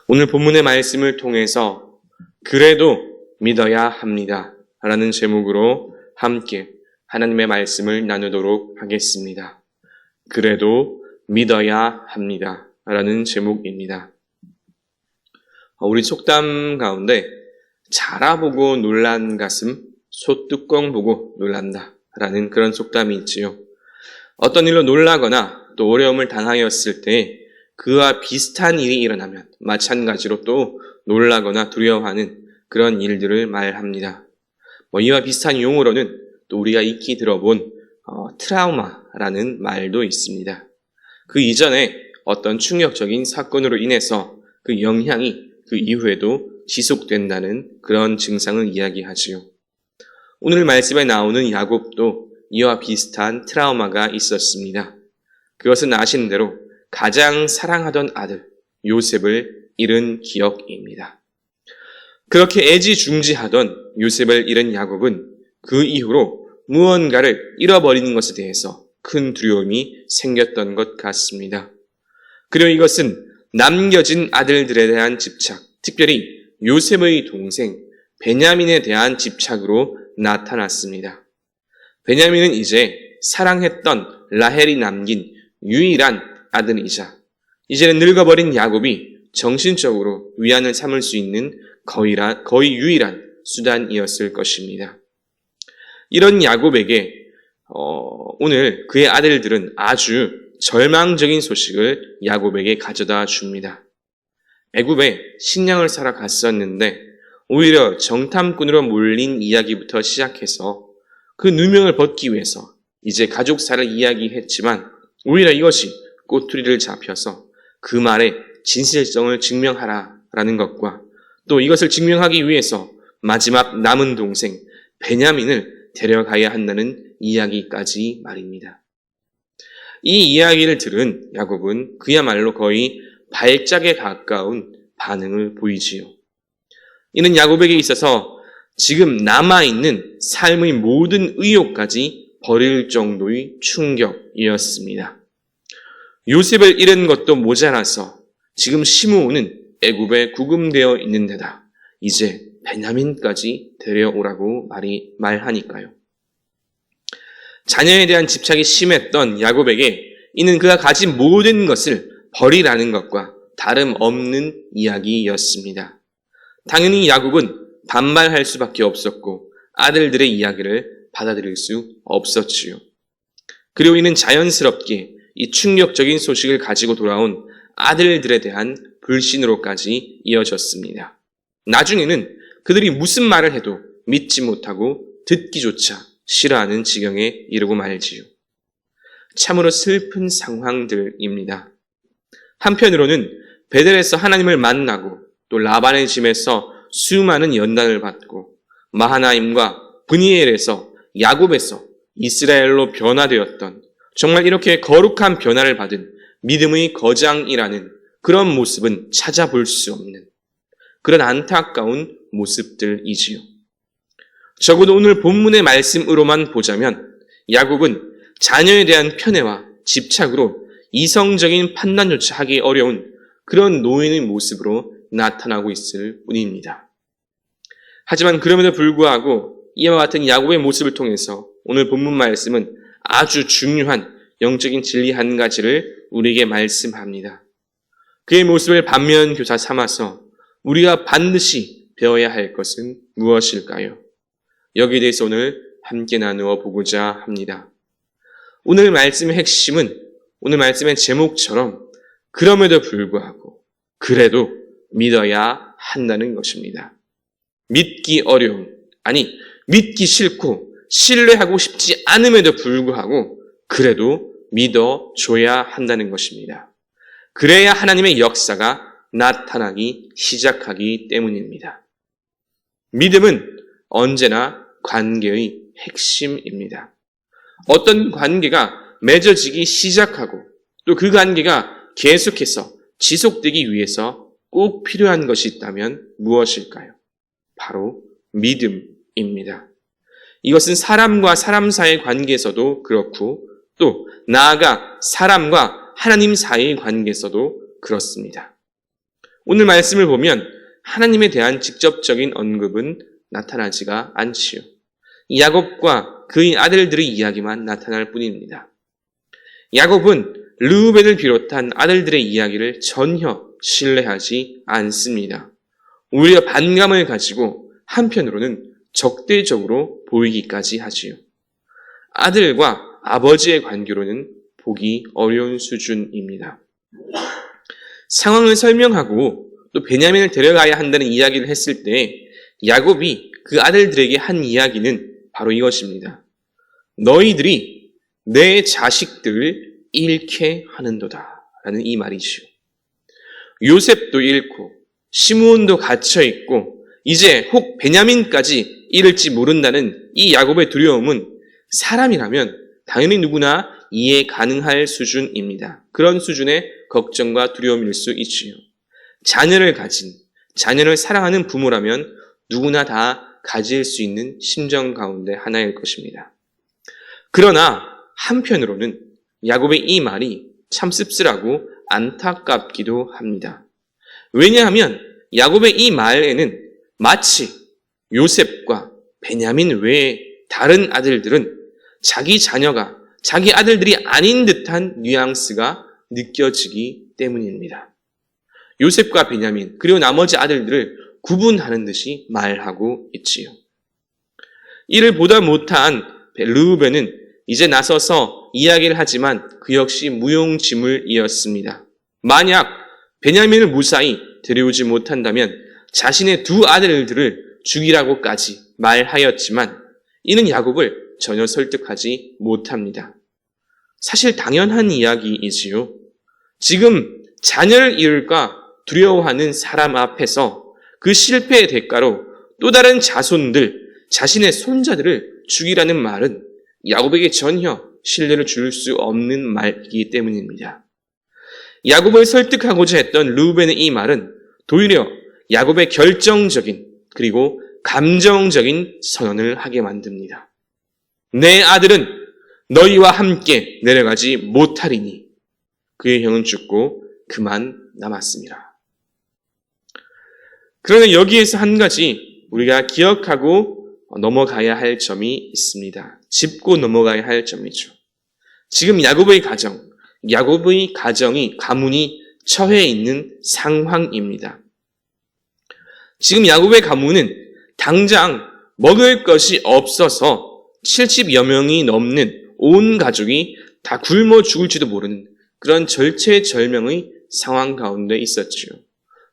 오늘 본문의 말씀을 통해서 그래도 믿어야 합니다 라는 제목으로 함께 하나님의 말씀을 나누도록 하겠습니다. 그래도 믿어야 합니다 라는 제목입니다. 우리 속담 가운데 자라보고 놀란 가슴, 소뚜껑 보고 놀란다 라는 그런 속담이 있지요. 어떤 일로 놀라거나 또 어려움을 당하였을 때 그와 비슷한 일이 일어나면 마찬가지로 또 놀라거나 두려워하는 그런 일들을 말합니다. 이와 비슷한 용어로는 또 우리가 익히 들어본 트라우마라는 말도 있습니다. 그 이전에 어떤 충격적인 사건으로 인해서 그 영향이 그 이후에도 지속된다는 그런 증상을 이야기하지요. 오늘 말씀에 나오는 야곱도 이와 비슷한 트라우마가 있었습니다. 그것은 아신 대로 가장 사랑하던 아들 요셉을 잃은 기억입니다. 그렇게 애지중지하던 요셉을 잃은 야곱은 그 이후로 무언가를 잃어버리는 것에 대해서 큰 두려움이 생겼던 것 같습니다. 그리고 이것은 남겨진 아들들에 대한 집착, 특별히 요셉의 동생 베냐민에 대한 집착으로 나타났습니다. 베냐민은 이제 사랑했던 라헬이 남긴 유일한 아들이자 이제는 늙어버린 야곱이 정신적으로 위안을 삼을 수 있는 거의 유일한 수단이었을 것입니다. 이런 야곱에게 오늘 그의 아들들은 아주 절망적인 소식을 야곱에게 가져다 줍니다. 애굽에 식량을 사러 갔었는데 오히려 정탐꾼으로 몰린 이야기부터 시작해서 그 누명을 벗기 위해서 이제 가족사를 이야기했지만 오히려 이것이 꼬투리를 잡혀서 그 말의 진실성을 증명하라라는 것과 또 이것을 증명하기 위해서 마지막 남은 동생 베냐민을 데려가야 한다는 이야기까지 말입니다. 이 이야기를 들은 야곱은 그야말로 거의 발작에 가까운 반응을 보이지요. 이는 야곱에게 있어서 지금 남아있는 삶의 모든 의욕까지 버릴 정도의 충격이었습니다. 요셉을 잃은 것도 모자라서 지금 시므온은 애굽에 구금되어 있는 데다 이제 베냐민까지 데려오라고 말하니까요. 자녀에 대한 집착이 심했던 야곱에게 이는 그가 가진 모든 것을 버리라는 것과 다름없는 이야기였습니다. 당연히 야곱은 반발할 수밖에 없었고 아들들의 이야기를 받아들일 수 없었지요. 그리고 이는 자연스럽게 이 충격적인 소식을 가지고 돌아온 아들들에 대한 불신으로까지 이어졌습니다. 나중에는 그들이 무슨 말을 해도 믿지 못하고 듣기조차 싫어하는 지경에 이르고 말지요. 참으로 슬픈 상황들입니다. 한편으로는 베델에서 하나님을 만나고 또 라반의 집에서 수많은 연단을 받고 마하나임과 브니엘에서 야곱에서 이스라엘로 변화되었던 정말 이렇게 거룩한 변화를 받은 믿음의 거장이라는 그런 모습은 찾아볼 수 없는 그런 안타까운 모습들이지요. 적어도 오늘 본문의 말씀으로만 보자면 야곱은 자녀에 대한 편애와 집착으로 이성적인 판단조차 하기 어려운 그런 노인의 모습으로 나타나고 있을 뿐입니다. 하지만 그럼에도 불구하고 이와 같은 야곱의 모습을 통해서 오늘 본문 말씀은 아주 중요한 영적인 진리 한 가지를 우리에게 말씀합니다. 그의 모습을 반면교사 삼아서 우리가 반드시 배워야 할 것은 무엇일까요? 여기에 대해서 오늘 함께 나누어 보고자 합니다. 오늘 말씀의 핵심은 오늘 말씀의 제목처럼 그럼에도 불구하고 그래도 믿어야 한다는 것입니다. 믿기 어려운, 아니 믿기 싫고 신뢰하고 싶지 않음에도 불구하고 그래도 믿어줘야 한다는 것입니다. 그래야 하나님의 역사가 나타나기 시작하기 때문입니다. 믿음은 언제나 관계의 핵심입니다. 어떤 관계가 맺어지기 시작하고 또 그 관계가 계속해서 지속되기 위해서 꼭 필요한 것이 있다면 무엇일까요? 바로 믿음입니다. 이것은 사람과 사람 사이의 관계에서도 그렇고 또 나아가 사람과 하나님 사이의 관계에서도 그렇습니다. 오늘 말씀을 보면 하나님에 대한 직접적인 언급은 나타나지가 않지요. 야곱과 그의 아들들의 이야기만 나타날 뿐입니다. 야곱은 르우벤을 비롯한 아들들의 이야기를 전혀 신뢰하지 않습니다. 오히려 반감을 가지고 한편으로는 적대적으로 보이기까지 하지요. 아들과 아버지의 관계로는 보기 어려운 수준입니다. 상황을 설명하고 또 베냐민을 데려가야 한다는 이야기를 했을 때 야곱이 그 아들들에게 한 이야기는 바로 이것입니다. 너희들이 내 자식들을 잃게 하는도다 라는 이 말이죠. 요셉도 잃고 시므온도 갇혀있고 이제 혹 베냐민까지 잃을지 모른다는 이 야곱의 두려움은 사람이라면 당연히 누구나 이해 가능할 수준입니다. 그런 수준의 걱정과 두려움일 수 있지요. 자녀를 가진, 자녀를 사랑하는 부모라면 누구나 다 가질 수 있는 심정 가운데 하나일 것입니다. 그러나 한편으로는 야곱의 이 말이 참 씁쓸하고 안타깝기도 합니다. 왜냐하면 야곱의 이 말에는 마치 요셉과 베냐민 외에 다른 아들들은 자기 자녀가 자기 아들들이 아닌 듯한 뉘앙스가 느껴지기 때문입니다. 요셉과 베냐민 그리고 나머지 아들들을 구분하는 듯이 말하고 있지요. 이를 보다 못한 르우벤은 이제 나서서 이야기를 하지만 그 역시 무용지물이었습니다. 만약 베냐민을 무사히 데려오지 못한다면 자신의 두 아들들을 죽이라고까지 말하였지만 이는 야곱을 전혀 설득하지 못합니다. 사실 당연한 이야기이지요. 지금 자녀를 잃을까 두려워하는 사람 앞에서 그 실패의 대가로 또 다른 자손들, 자신의 손자들을 죽이라는 말은 야곱에게 전혀 신뢰를 줄 수 없는 말이기 때문입니다. 야곱을 설득하고자 했던 르우벤의 이 말은 도리어 야곱의 결정적인 그리고 감정적인 선언을 하게 만듭니다. 내 아들은 너희와 함께 내려가지 못하리니 그의 형은 죽고 그만 남았습니다. 그러나 여기에서 한 가지 우리가 기억하고 넘어가야 할 점이 있습니다. 짚고 넘어가야 할 점이죠. 지금 야곱의 가문이 처해 있는 상황입니다. 지금 야곱의 가문은 당장 먹을 것이 없어서 70여 명이 넘는 온 가족이 다 굶어 죽을지도 모르는 그런 절체절명의 상황 가운데 있었지요.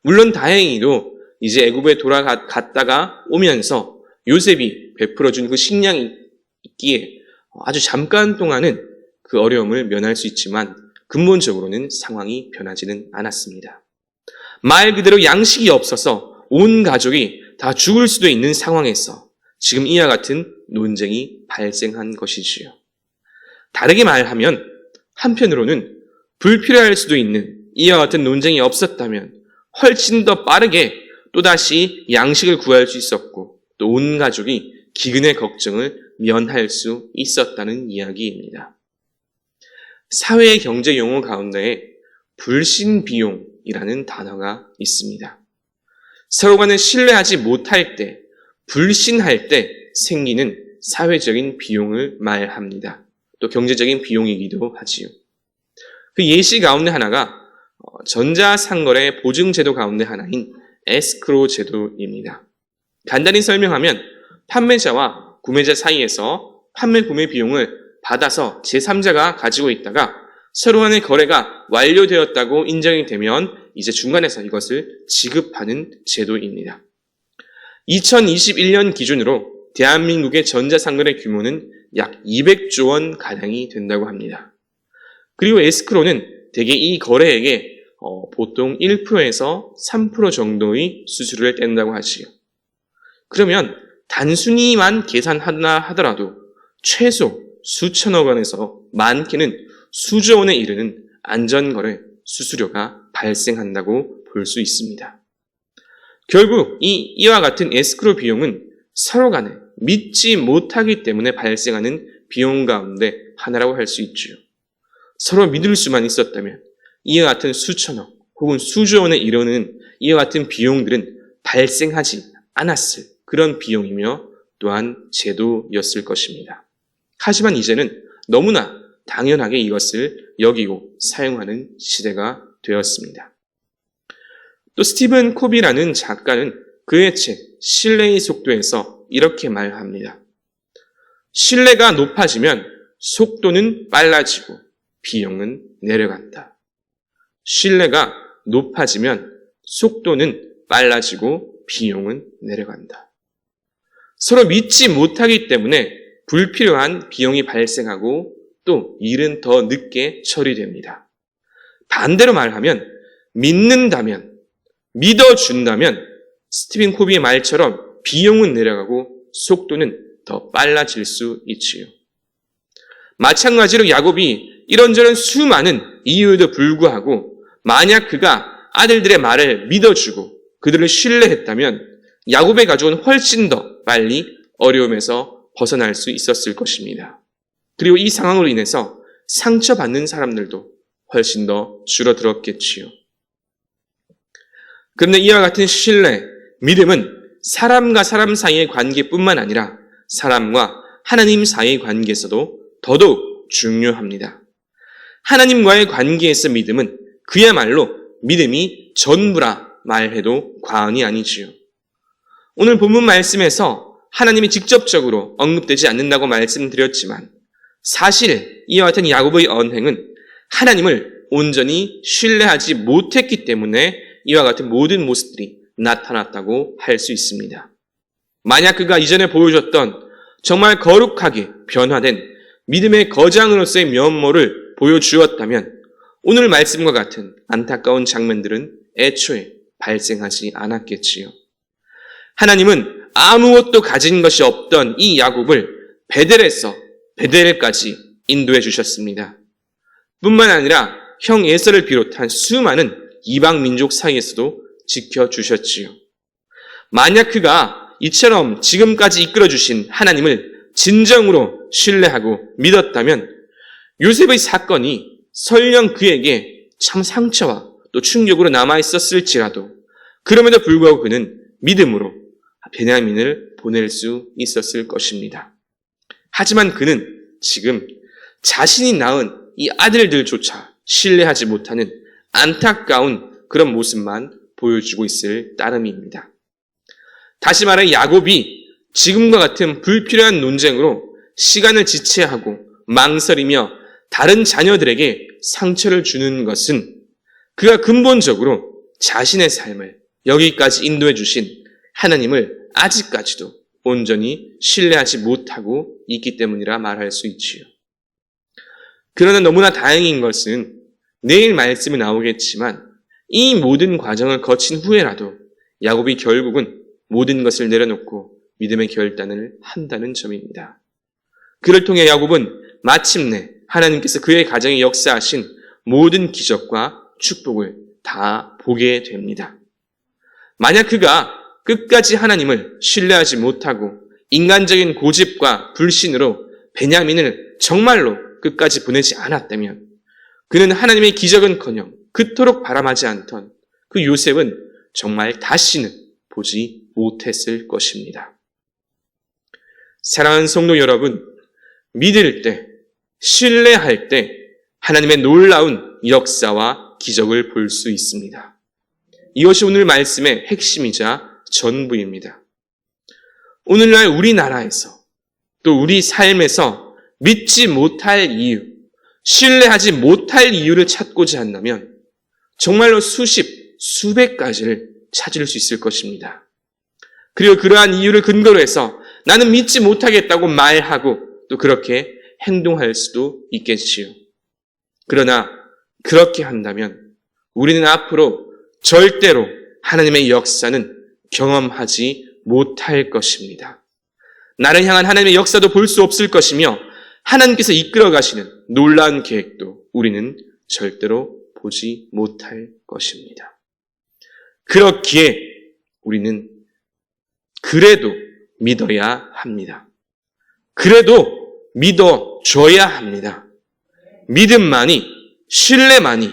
물론 다행히도 이제 애굽에 돌아갔다가 오면서 요셉이 베풀어준 그 식량이 있기에 아주 잠깐 동안은 그 어려움을 면할 수 있지만 근본적으로는 상황이 변하지는 않았습니다. 말 그대로 양식이 없어서 온 가족이 다 죽을 수도 있는 상황에서 지금 이와 같은 논쟁이 발생한 것이지요. 다르게 말하면 한편으로는 불필요할 수도 있는 이와 같은 논쟁이 없었다면 훨씬 더 빠르게 또다시 양식을 구할 수 있었고 또 온 가족이 기근의 걱정을 면할 수 있었다는 이야기입니다. 사회의 경제 용어 가운데 불신비용이라는 단어가 있습니다. 서로 간에 신뢰하지 못할 때, 불신할 때 생기는 사회적인 비용을 말합니다. 또 경제적인 비용이기도 하지요. 그 예시 가운데 하나가 전자상거래 보증제도 가운데 하나인 에스크로 제도입니다. 간단히 설명하면 판매자와 구매자 사이에서 판매 구매 비용을 받아서 제3자가 가지고 있다가 서로 간의 거래가 완료되었다고 인정이 되면 이제 중간에서 이것을 지급하는 제도입니다. 2021년 기준으로 대한민국의 전자상거래 규모는 약 200조 원 가량이 된다고 합니다. 그리고 에스크로는 대개 이 거래액의 보통 1%에서 3% 정도의 수수료를 뗀다고 하지요. 그러면 단순히만 계산하나 하더라도 최소 수천억 원에서 많게는 수조 원에 이르는 안전거래 수수료가 발생한다고 볼 수 있습니다. 결국 이와 같은 에스크로 비용은 서로 간에 믿지 못하기 때문에 발생하는 비용 가운데 하나라고 할 수 있죠. 서로 믿을 수만 있었다면 이와 같은 수천억 혹은 수조 원에 이르는 이와 같은 비용들은 발생하지 않았을 그런 비용이며 또한 제도였을 것입니다. 하지만 이제는 너무나 당연하게 이것을 여기고 사용하는 시대가 되었습니다. 또 스티븐 코비라는 작가는 그의 책 신뢰의 속도에서 이렇게 말합니다. 신뢰가 높아지면 속도는 빨라지고 비용은 내려간다. 신뢰가 높아지면 속도는 빨라지고 비용은 내려간다. 서로 믿지 못하기 때문에 불필요한 비용이 발생하고 또 일은 더 늦게 처리됩니다. 반대로 말하면 믿는다면, 믿어준다면 스티븐 코비의 말처럼 비용은 내려가고 속도는 더 빨라질 수 있지요. 마찬가지로 야곱이 이런저런 수많은 이유에도 불구하고 만약 그가 아들들의 말을 믿어주고 그들을 신뢰했다면 야곱의 가족은 훨씬 더 빨리 어려움에서 벗어날 수 있었을 것입니다. 그리고 이 상황으로 인해서 상처받는 사람들도 훨씬 더 줄어들었겠지요. 그런데 이와 같은 신뢰, 믿음은 사람과 사람 사이의 관계뿐만 아니라 사람과 하나님 사이의 관계에서도 더더욱 중요합니다. 하나님과의 관계에서 믿음은 그야말로 믿음이 전부라 말해도 과언이 아니지요. 오늘 본문 말씀에서 하나님이 직접적으로 언급되지 않는다고 말씀드렸지만 사실 이와 같은 야곱의 언행은 하나님을 온전히 신뢰하지 못했기 때문에 이와 같은 모든 모습들이 나타났다고 할 수 있습니다. 만약 그가 이전에 보여줬던 정말 거룩하게 변화된 믿음의 거장으로서의 면모를 보여주었다면 오늘 말씀과 같은 안타까운 장면들은 애초에 발생하지 않았겠지요. 하나님은 아무것도 가진 것이 없던 이 야곱을 베델에서 베델까지 인도해 주셨습니다. 뿐만 아니라 형 에서를 비롯한 수많은 이방 민족 사이에서도 지켜주셨지요. 만약 그가 이처럼 지금까지 이끌어주신 하나님을 진정으로 신뢰하고 믿었다면 요셉의 사건이 설령 그에게 참 상처와 또 충격으로 남아있었을지라도 그럼에도 불구하고 그는 믿음으로 베냐민을 보낼 수 있었을 것입니다. 하지만 그는 지금 자신이 낳은 이 아들들조차 신뢰하지 못하는 안타까운 그런 모습만 보여주고 있을 따름입니다. 다시 말해 야곱이 지금과 같은 불필요한 논쟁으로 시간을 지체하고 망설이며 다른 자녀들에게 상처를 주는 것은 그가 근본적으로 자신의 삶을 여기까지 인도해 주신 하나님을 아직까지도 온전히 신뢰하지 못하고 있기 때문이라 말할 수 있지요. 그러나 너무나 다행인 것은 내일 말씀이 나오겠지만 이 모든 과정을 거친 후에라도 야곱이 결국은 모든 것을 내려놓고 믿음의 결단을 한다는 점입니다. 그를 통해 야곱은 마침내 하나님께서 그의 가정에 역사하신 모든 기적과 축복을 다 보게 됩니다. 만약 그가 끝까지 하나님을 신뢰하지 못하고 인간적인 고집과 불신으로 베냐민을 정말로 끝까지 보내지 않았다면 그는 하나님의 기적은커녕 그토록 바람하지 않던 그 요셉은 정말 다시는 보지 못했을 것입니다. 사랑하는 성도 여러분, 믿을 때, 신뢰할 때 하나님의 놀라운 역사와 기적을 볼 수 있습니다. 이것이 오늘 말씀의 핵심이자 전부입니다. 오늘날 우리나라에서 또 우리 삶에서 믿지 못할 이유, 신뢰하지 못할 이유를 찾고자 한다면 정말로 수백 가지를 찾을 수 있을 것입니다. 그리고 그러한 이유를 근거로 해서 나는 믿지 못하겠다고 말하고 또 그렇게 행동할 수도 있겠지요. 그러나 그렇게 한다면 우리는 앞으로 절대로 하나님의 역사는 경험하지 못할 것입니다. 나를 향한 하나님의 역사도 볼 수 없을 것이며 하나님께서 이끌어 가시는 놀라운 계획도 우리는 절대로 보지 못할 것입니다. 그렇기에 우리는 그래도 믿어야 합니다. 그래도 믿어줘야 합니다. 믿음만이, 신뢰만이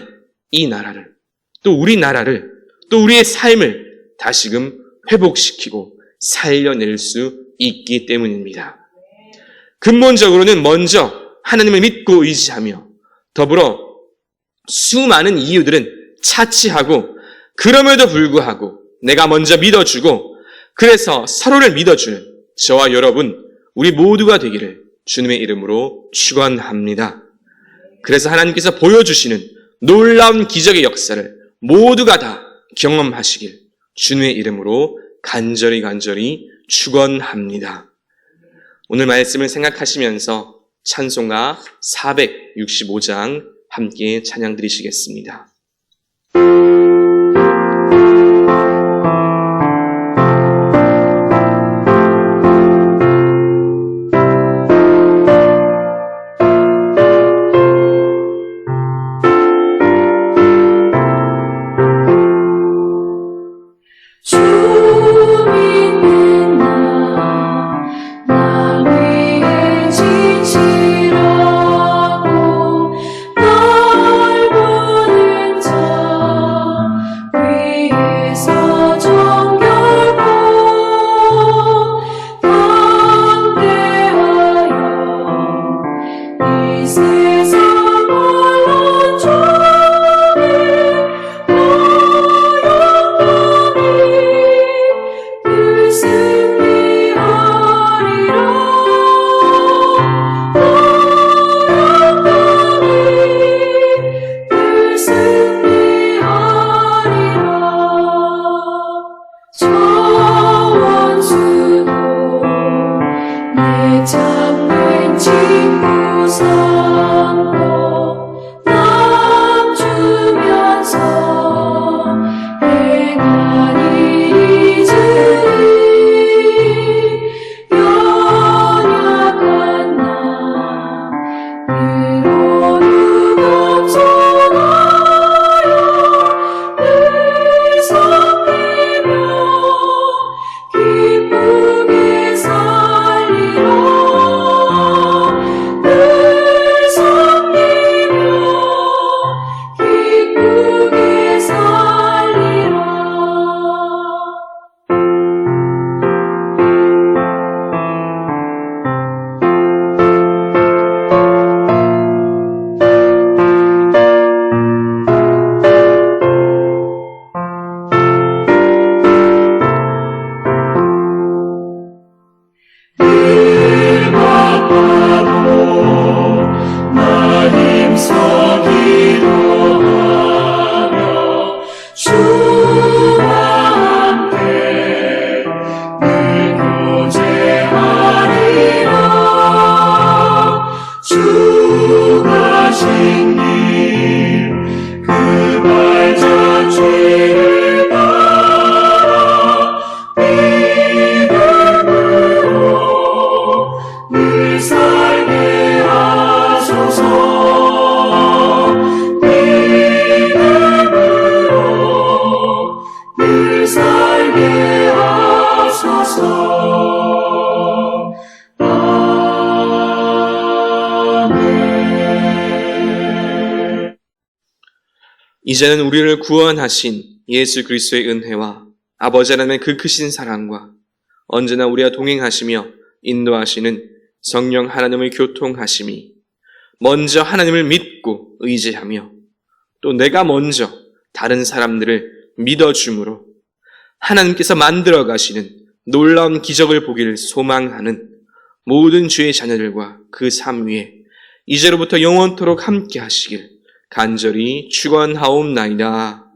이 나라를, 또 우리나라를 또 우리의 삶을 다시금 회복시키고 살려낼 수 있기 때문입니다. 근본적으로는 먼저 하나님을 믿고 의지하며 더불어 수많은 이유들은 차치하고 그럼에도 불구하고 내가 먼저 믿어주고 그래서 서로를 믿어주는 저와 여러분 우리 모두가 되기를 주님의 이름으로 축원합니다. 그래서 하나님께서 보여주시는 놀라운 기적의 역사를 모두가 다 경험하시길 주님의 이름으로 간절히 축원합니다. 오늘 말씀을 생각하시면서 찬송가 465장 함께 찬양 드리시겠습니다. 이제는 우리를 구원하신 예수 그리스도의 은혜와 아버지 하나님의 그 크신 사랑과 언제나 우리와 동행하시며 인도하시는 성령 하나님의 교통하심이 먼저 하나님을 믿고 의지하며 또 내가 먼저 다른 사람들을 믿어줌으로 하나님께서 만들어 가시는 놀라운 기적을 보기를 소망하는 모든 주의 자녀들과 그 삶 위에 이제로부터 영원토록 함께 하시길 간절히 축원하옵나이다.